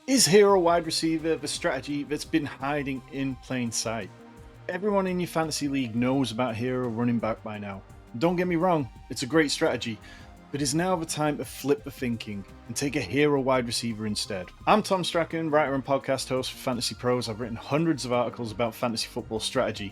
Is hero wide receiver the strategy that's been hiding in plain sight? Everyone in your fantasy league knows about hero running back by now. Don't get me wrong, it's a great strategy, but is now the time to flip the thinking and take a hero wide receiver instead. I'm Tom Strachan, writer and podcast host for Fantasy Pros. I've written hundreds of articles about fantasy football strategy,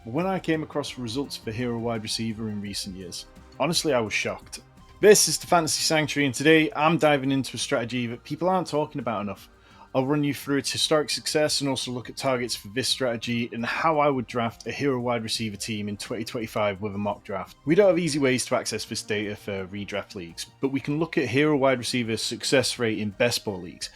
but when I came across results for hero wide receiver in recent years, honestly I was shocked. This is the Fantasy Sanctuary, and today I'm diving into a strategy that people aren't talking about enough. I'll run you through its historic success and also look at targets for this strategy and how I would draft a hero wide receiver team in 2025 with a mock draft. We don't have easy ways to access this data for redraft leagues, but we can look at hero wide receiver success rate in best ball leagues.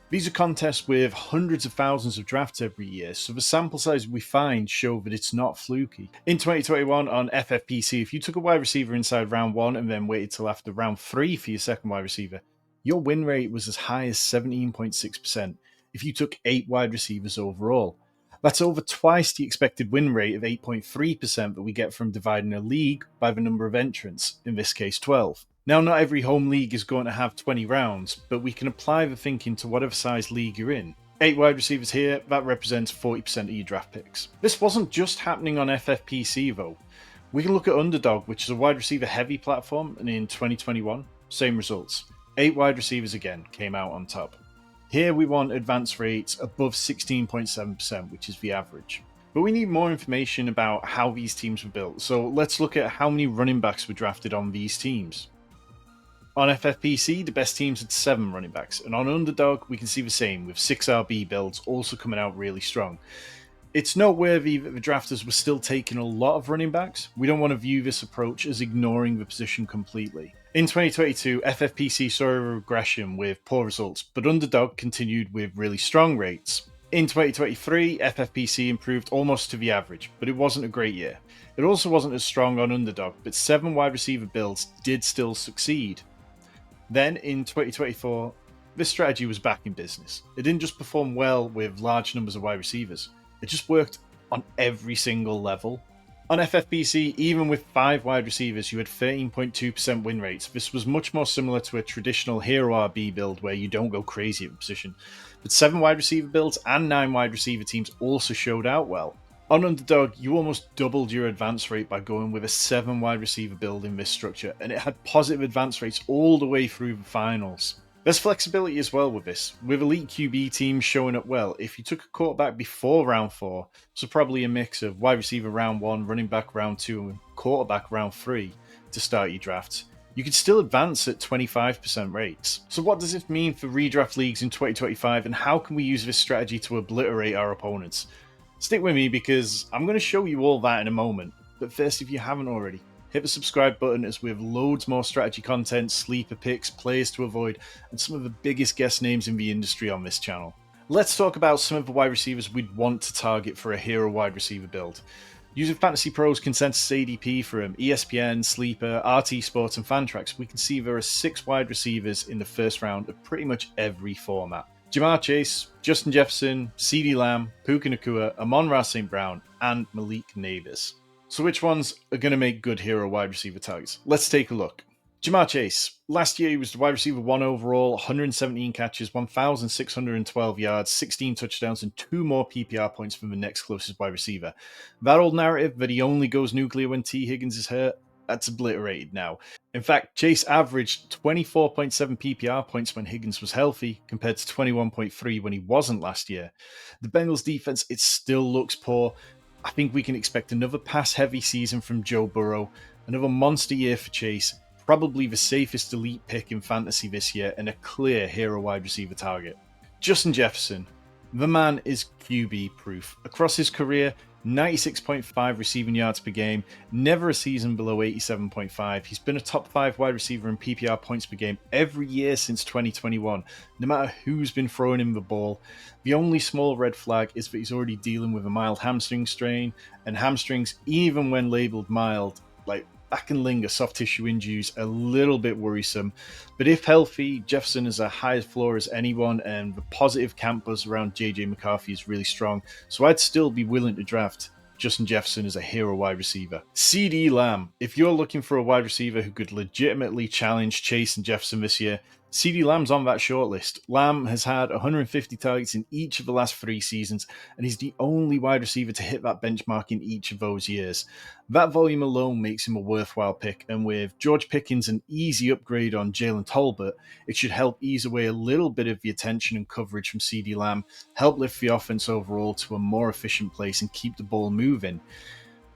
These are contests with hundreds of thousands of drafts every year, so the sample size we find show that it's not fluky. In 2021 on FFPC, if you took a wide receiver inside round 1 and then waited till after round 3 for your second wide receiver, your win rate was as high as 17.6% if you took 8 wide receivers overall. That's over twice the expected win rate of 8.3% that we get from dividing a league by the number of entrants, in this case 12. Now, not every home league is going to have 20 rounds, but we can apply the thinking to whatever size league you're in. 8 wide receivers here, that represents 40% of your draft picks. This wasn't just happening on FFPC though. We can look at Underdog, which is a wide receiver heavy platform, and in 2021, same results. 8 wide receivers again came out on top. Here we want advance rates above 16.7%, which is the average. But we need more information about how these teams were built, so let's look at how many running backs were drafted on these teams. On FFPC, the best teams had 7 running backs, and on Underdog, we can see the same, with 6 RB builds also coming out really strong. It's noteworthy that the drafters were still taking a lot of running backs. We don't want to view this approach as ignoring the position completely. In 2022, FFPC saw a regression with poor results, but Underdog continued with really strong rates. In 2023, FFPC improved almost to the average, but it wasn't a great year. It also wasn't as strong on Underdog, but 7 wide receiver builds did still succeed. Then in 2024, this strategy was back in business. It didn't just perform well with large numbers of wide receivers, it just worked on every single level. On FFPC, even with 5 wide receivers, you had 13.2% win rates. This was much more similar to a traditional hero RB build where you don't go crazy at the position. But 7 wide receiver builds and 9 wide receiver teams also showed out well. On Underdog, you almost doubled your advance rate by going with a 7 wide receiver build in this structure, and it had positive advance rates all the way through the finals. There's flexibility as well with this. With elite QB teams showing up well, if you took a quarterback before round 4, so probably a mix of wide receiver round 1, running back round 2, and quarterback round 3 to start your drafts, you could still advance at 25% rates. So what does this mean for redraft leagues in 2025, and how can we use this strategy to obliterate our opponents? Stick with me because I'm going to show you all that in a moment. But first, if you haven't already, hit the subscribe button as we have loads more strategy content, sleeper picks, players to avoid, and some of the biggest guest names in the industry on this channel. Let's talk about some of the wide receivers we'd want to target for a hero wide receiver build. Using Fantasy Pros consensus ADP from ESPN, Sleeper, RT Sports, and Fantrax, we can see there are 6 wide receivers in the first round of pretty much every format. Jamar Chase, Justin Jefferson, CeeDee Lamb, Puka Nacua, Amon-Ra St. Brown, and Malik Nabers. So which ones are going to make good hero wide receiver targets? Let's take a look. Jamar Chase. Last year he was the wide receiver 1 overall, 117 catches, 1,612 yards, 16 touchdowns, and 2 more PPR points from the next closest wide receiver. That old narrative that he only goes nuclear when T. Higgins is hurt, that's obliterated now. In fact, Chase averaged 24.7 PPR points when Higgins was healthy, compared to 21.3 when he wasn't last year. The Bengals defense, it still looks poor. I think we can expect another pass-heavy season from Joe Burrow, another monster year for Chase, probably the safest elite pick in fantasy this year, and a clear hero wide receiver target. Justin Jefferson. The man is QB proof. Across his career, 96.5 receiving yards per game, never a season below 87.5. He's been a top 5 wide receiver in PPR points per game every year since 2021, no matter who's been throwing him the ball. The only small red flag is that he's already dealing with a mild hamstring strain, and hamstrings, even when labeled mild, that can linger. Soft tissue injuries a little bit worrisome, but if healthy, Jefferson is a high floor as anyone, and the positive camp buzz around JJ McCarthy is really strong, so I'd still be willing to draft Justin Jefferson as a hero wide receiver. CeeDee Lamb. If you're looking for a wide receiver who could legitimately challenge Chase and Jefferson this year, CeeDee Lamb's on that shortlist. Lamb has had 150 targets in each of the last 3 seasons, and he's the only wide receiver to hit that benchmark in each of those years. That volume alone makes him a worthwhile pick, and with George Pickens an easy upgrade on Jalen Tolbert, it should help ease away a little bit of the attention and coverage from CeeDee Lamb, help lift the offense overall to a more efficient place, and keep the ball moving.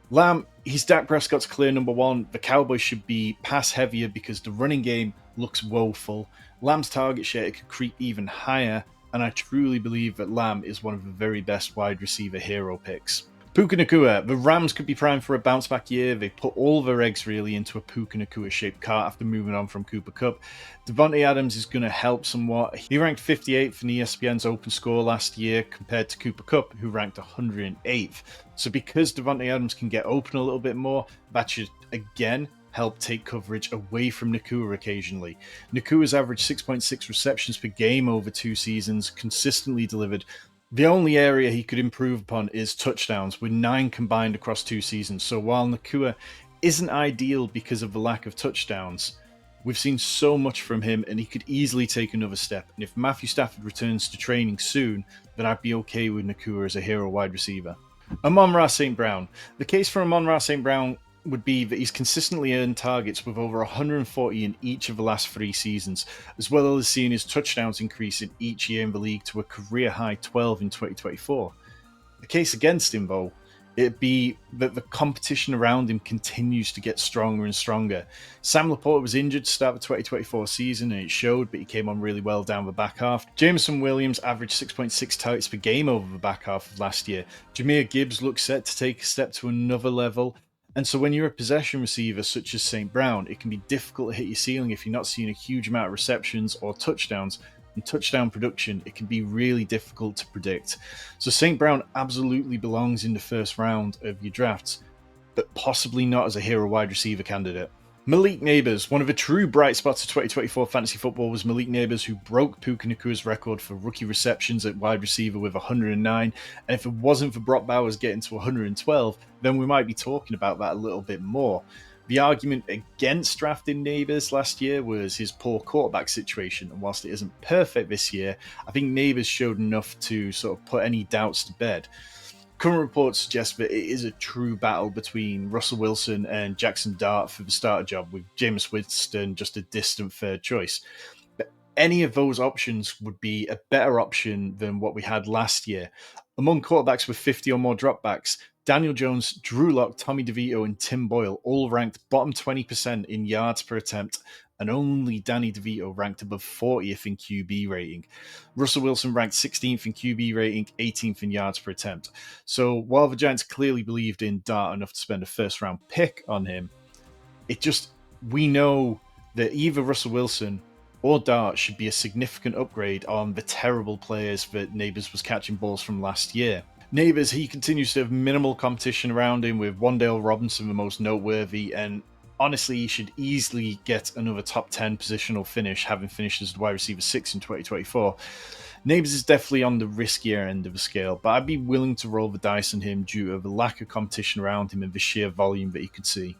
Lamb, he's Dak Prescott's clear number one. The Cowboys should be pass heavier because the running game looks woeful. Lamb's target share could creep even higher, and I truly believe that Lamb is one of the very best wide receiver hero picks. Puka Nacua, the Rams could be primed for a bounce back year. They put all their eggs really into a Puka Nacua shaped cart after moving on from Cooper Kupp. Devontae Adams is going to help somewhat. He ranked 58th in ESPN's open score last year compared to Cooper Kupp, who ranked 108th. So because Devontae Adams can get open a little bit more, that should again help take coverage away from Nacua occasionally. Nakua's averaged 6.6 receptions per game over 2 seasons, consistently delivered. The only area he could improve upon is touchdowns, with 9 combined across 2 seasons. So while Nacua isn't ideal because of the lack of touchdowns, we've seen so much from him and he could easily take another step. And if Matthew Stafford returns to training soon, then I'd be okay with Nacua as a hero wide receiver. Amon-Ra St. Brown. The case for Amon-Ra St. Brown would be that he's consistently earned targets with over 140 in each of the last 3 seasons, as well as seeing his touchdowns increase in each year in the league to a career-high 12 in 2024. The case against him, though, it'd be that the competition around him continues to get stronger and stronger. Sam Laporta was injured to start the 2024 season, and it showed, but he came on really well down the back half. Jameson Williams averaged 6.6 targets per game over the back half of last year. Jahmyr Gibbs looks set to take a step to another level. And so when you're a possession receiver such as St. Brown, it can be difficult to hit your ceiling if you're not seeing a huge amount of receptions or touchdowns. And touchdown production, it can be really difficult to predict. So St. Brown absolutely belongs in the first round of your drafts, but possibly not as a hero wide receiver candidate. Malik Neighbors, one of the true bright spots of 2024 fantasy football was Malik Neighbors, who broke Puka Nacua's record for rookie receptions at wide receiver with 109. And if it wasn't for Brock Bowers getting to 112, then we might be talking about that a little bit more. The argument against drafting Neighbors last year was his poor quarterback situation, and whilst it isn't perfect this year, I think Neighbors showed enough to sort of put any doubts to bed. Current reports suggest that it is a true battle between Russell Wilson and Jackson Dart for the starter job, with Jameis Winston just a distant third choice. But any of those options would be a better option than what we had last year. Among quarterbacks with 50 or more dropbacks, Daniel Jones, Drew Lock, Tommy DeVito, and Tim Boyle all ranked bottom 20% in yards per attempt, and only Danny DeVito ranked above 40th in QB rating. Russell Wilson ranked 16th in QB rating, 18th in yards per attempt. So while the Giants clearly believed in Dart enough to spend a first-round pick on him, we know that either Russell Wilson or Dart should be a significant upgrade on the terrible players that Neighbors was catching balls from last year. Neighbors, he continues to have minimal competition around him, with Wan'Dale Robinson the most noteworthy, and honestly, he should easily get another top 10 positional finish, having finished as the wide receiver 6 in 2024. Neighbors is definitely on the riskier end of the scale, but I'd be willing to roll the dice on him due to the lack of competition around him and the sheer volume that he could see.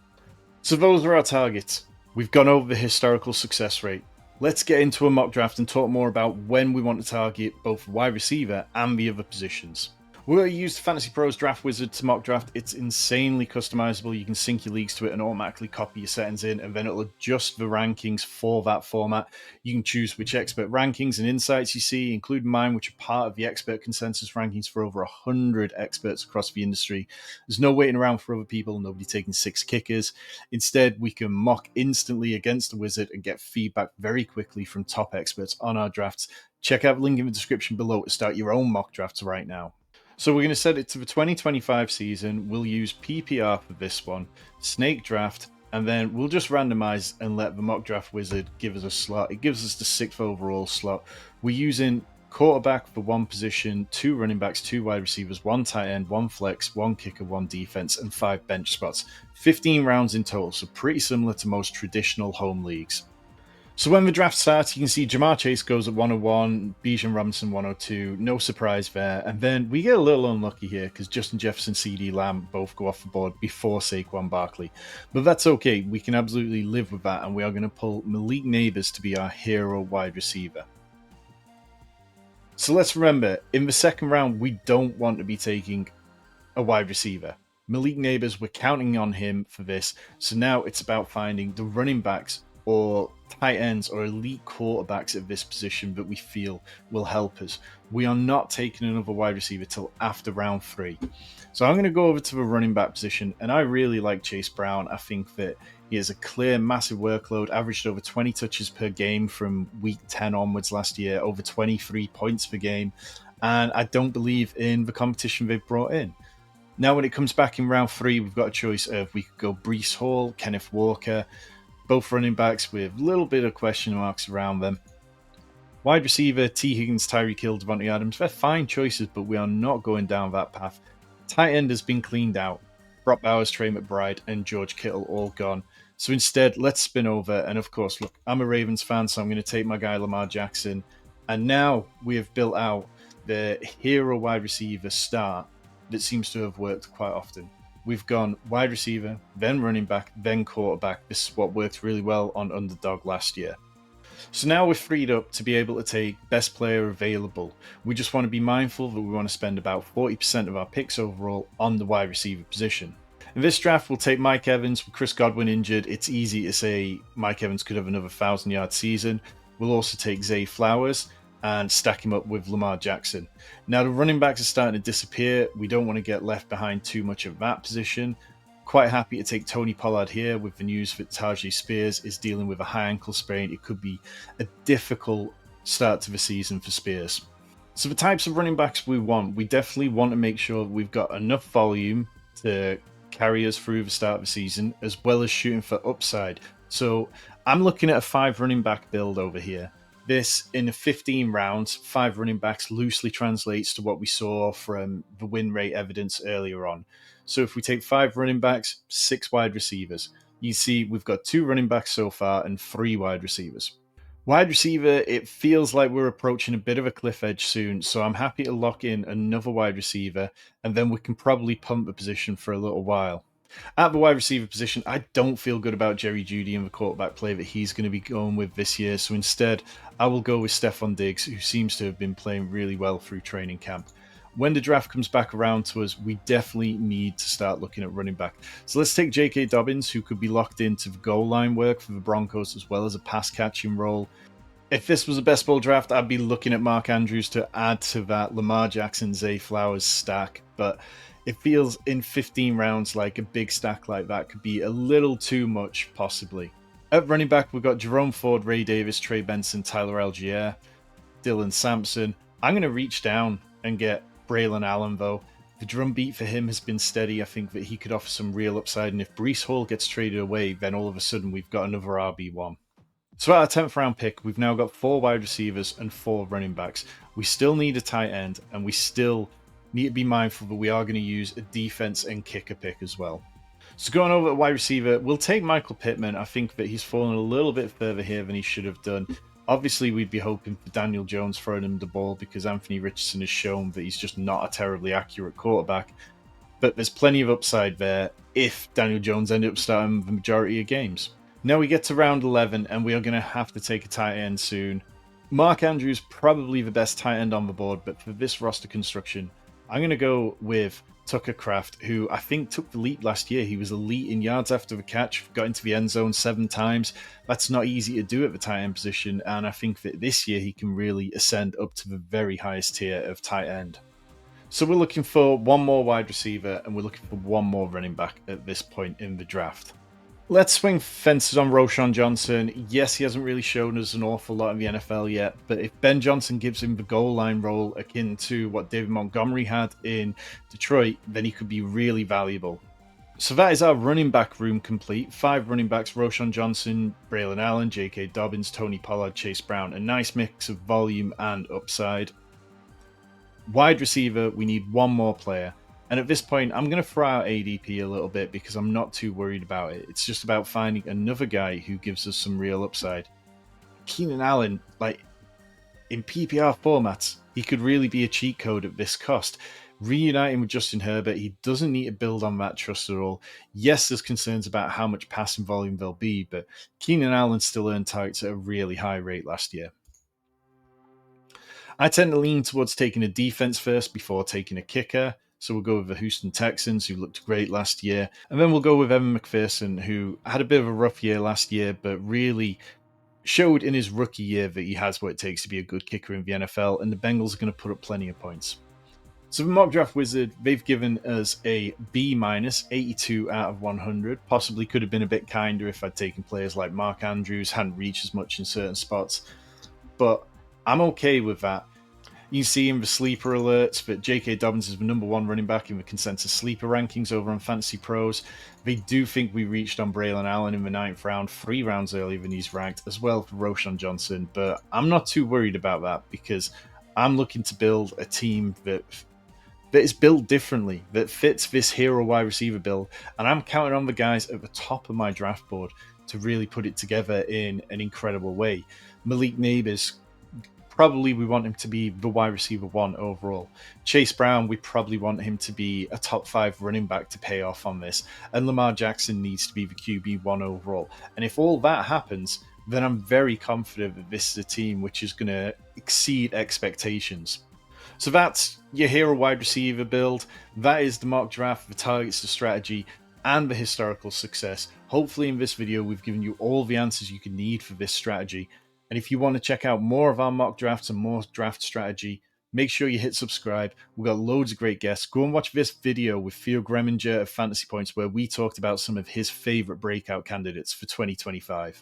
So those are our targets. We've gone over the historical success rate. Let's get into a mock draft and talk more about when we want to target both wide receiver and the other positions. We're going to use Fantasy Pros Draft Wizard to mock draft. It's insanely customizable. You can sync your leagues to it and automatically copy your settings in, and then it'll adjust the rankings for that format. You can choose which expert rankings and insights you see, including mine, which are part of the expert consensus rankings for over 100 experts across the industry. There's no waiting around for other people, nobody taking 6 kickers. Instead, we can mock instantly against the wizard and get feedback very quickly from top experts on our drafts. Check out the link in the description below to start your own mock drafts right now. So we're going to set it to the 2025 season. We'll use PPR for this one, snake draft, and then we'll just randomize and let the mock draft wizard give us a slot. It gives us the 6th overall slot. We're using quarterback for 1 position, 2 running backs, 2 wide receivers, 1 tight end, 1 flex, 1 kicker, 1 defense, and 5 bench spots. 15 rounds in total, so pretty similar to most traditional home leagues. So when the draft starts, you can see Jamar Chase goes at 101, Bijan Robinson 102, no surprise there. And then we get a little unlucky here because Justin Jefferson, CD Lamb both go off the board before Saquon Barkley. But that's okay. We can absolutely live with that, and we are going to pull Malik Neighbors to be our hero wide receiver. So let's remember, in the second round, we don't want to be taking a wide receiver. Malik Neighbors, we're counting on him for this. So now it's about finding the running backs or tight ends or elite quarterbacks at this position that we feel will help us. We are not taking another wide receiver till after round 3. So I'm going to go over to the running back position, and I really like Chase Brown. I think that he has a clear, massive workload, averaged over 20 touches per game from week 10 onwards last year, over 23 points per game, and I don't believe in the competition they've brought in. Now, when it comes back in round 3, we've got a choice of we could go Breece Hall, Kenneth Walker, both running backs with a little bit of question marks around them. Wide receiver, T. Higgins, Tyreek Hill, Devontae Adams, they're fine choices, but we are not going down that path. Tight end has been cleaned out. Brock Bowers, Trey McBride, and George Kittle all gone. So instead, let's spin over. And of course, look, I'm a Ravens fan, so I'm going to take my guy Lamar Jackson. And now we have built out the hero wide receiver start that seems to have worked quite often. We've gone wide receiver, then running back, then quarterback. This is what worked really well on Underdog last year. So now we're freed up to be able to take best player available. We just want to be mindful that we want to spend about 40% of our picks overall on the wide receiver position. In this draft, we'll take Mike Evans. With Chris Godwin injured, it's easy to say Mike Evans could have another 1,000-yard season. We'll also take Zay Flowers and stack him up with Lamar Jackson. Now, the running backs are starting to disappear. We don't want to get left behind too much of that position. Quite happy to take Tony Pollard here with the news that Tajay Spears is dealing with a high ankle sprain. It could be a difficult start to the season for Spears. So the types of running backs we definitely want to make sure we've got enough volume to carry us through the start of the season, as well as shooting for upside. So I'm looking at a 5 running back build over here. This, in 15 rounds, 5 running backs loosely translates to what we saw from the win rate evidence earlier on. So if we take 5 running backs, 6 wide receivers, you see we've got 2 running backs so far and 3 wide receivers. Wide receiver, it feels like we're approaching a bit of a cliff edge soon, so I'm happy to lock in another wide receiver, and then we can probably pump the position for a little while. At the wide receiver position, I don't feel good about Jerry Jeudy and the quarterback play that he's going to be going with this year. So instead, I will go with Stephon Diggs, who seems to have been playing really well through training camp. When the draft comes back around to us, we definitely need to start looking at running back. So let's take J.K. Dobbins, who could be locked into the goal line work for the Broncos as well as a pass catching role. If this was a best ball draft, I'd be looking at Mark Andrews to add to that Lamar Jackson, Zay Flowers stack. But it feels in 15 rounds like a big stack like that could be a little too much, possibly. At running back, we've got Jerome Ford, Ray Davis, Trey Benson, Tyler Algier, Dylan Sampson. I'm going to reach down and get Braylon Allen, though. The drum beat for him has been steady. I think that he could offer some real upside. And if Breece Hall gets traded away, then all of a sudden we've got another RB1. So at our 10th round pick, we've now got 4 wide receivers and 4 running backs. We still need a tight end, and we still need to be mindful that we are going to use a defense and kicker pick as well. So going over at wide receiver, we'll take Michael Pittman. I think that he's fallen a little bit further here than he should have done. Obviously, we'd be hoping for Daniel Jones throwing him the ball because Anthony Richardson has shown that he's just not a terribly accurate quarterback. But there's plenty of upside there if Daniel Jones ended up starting the majority of games. Now we get to round 11, and we are going to have to take a tight end soon. Mark Andrews, probably the best tight end on the board, but for this roster construction, I'm going to go with Tucker Kraft, who I think took the leap last year. He was elite in yards after the catch, got into the end zone 7 times. That's not easy to do at the tight end position, and I think that this year he can really ascend up to the very highest tier of tight end. So we're looking for 1 more wide receiver, and we're looking for 1 more running back at this point in the draft. Let's swing fences on Roschon Johnson. Yes, he hasn't really shown us an awful lot in the NFL yet, but if Ben Johnson gives him the goal line role akin to what David Montgomery had in Detroit, then he could be really valuable. So that is our running back room complete. 5 running backs: Roschon Johnson, Braylon Allen, J.K. Dobbins, Tony Pollard, Chase Brown. A nice mix of volume and upside. Wide receiver, we need 1 more player. And at this point, I'm going to throw out ADP a little bit because I'm not too worried about it. It's just about finding another guy who gives us some real upside. Keenan Allen, like in PPR formats, he could really be a cheat code at this cost. Reuniting with Justin Herbert, he doesn't need to build on that trust at all. Yes, there's concerns about how much passing volume there'll be, but Keenan Allen still earned targets at a really high rate last year. I tend to lean towards taking a defense first before taking a kicker. So we'll go with the Houston Texans, who looked great last year. And then we'll go with Evan McPherson, who had a bit of a rough year last year, but really showed in his rookie year that he has what it takes to be a good kicker in the NFL, and the Bengals are going to put up plenty of points. So the Mock Draft Wizard, they've given us a B-, 82 out of 100. Possibly could have been a bit kinder if I'd taken players like Mark Andrews, hadn't reached as much in certain spots. But I'm okay with that. You see in the sleeper alerts that J.K. Dobbins is the number one running back in the consensus sleeper rankings over on Fantasy Pros. They do think we reached on Braylon Allen in the 9th round, 3 rounds earlier than he's ranked, as well for Roschon Johnson. But I'm not too worried about that because I'm looking to build a team that is built differently, that fits this hero wide receiver build. And I'm counting on the guys at the top of my draft board to really put it together in an incredible way. Malik Neighbors, probably we want him to be the wide receiver 1 overall. Chase Brown, we probably want him to be a top 5 running back to pay off on this. And Lamar Jackson needs to be the QB 1 overall. And if all that happens, then I'm very confident that this is a team which is going to exceed expectations. So that's your hero wide receiver build. That is the mock draft, the targets, the strategy, and the historical success. Hopefully in this video, we've given you all the answers you can need for this strategy. And if you want to check out more of our mock drafts and more draft strategy, make sure you hit subscribe. We've got loads of great guests. Go and watch this video with Theo Greminger of Fantasy Points, where we talked about some of his favorite breakout candidates for 2025.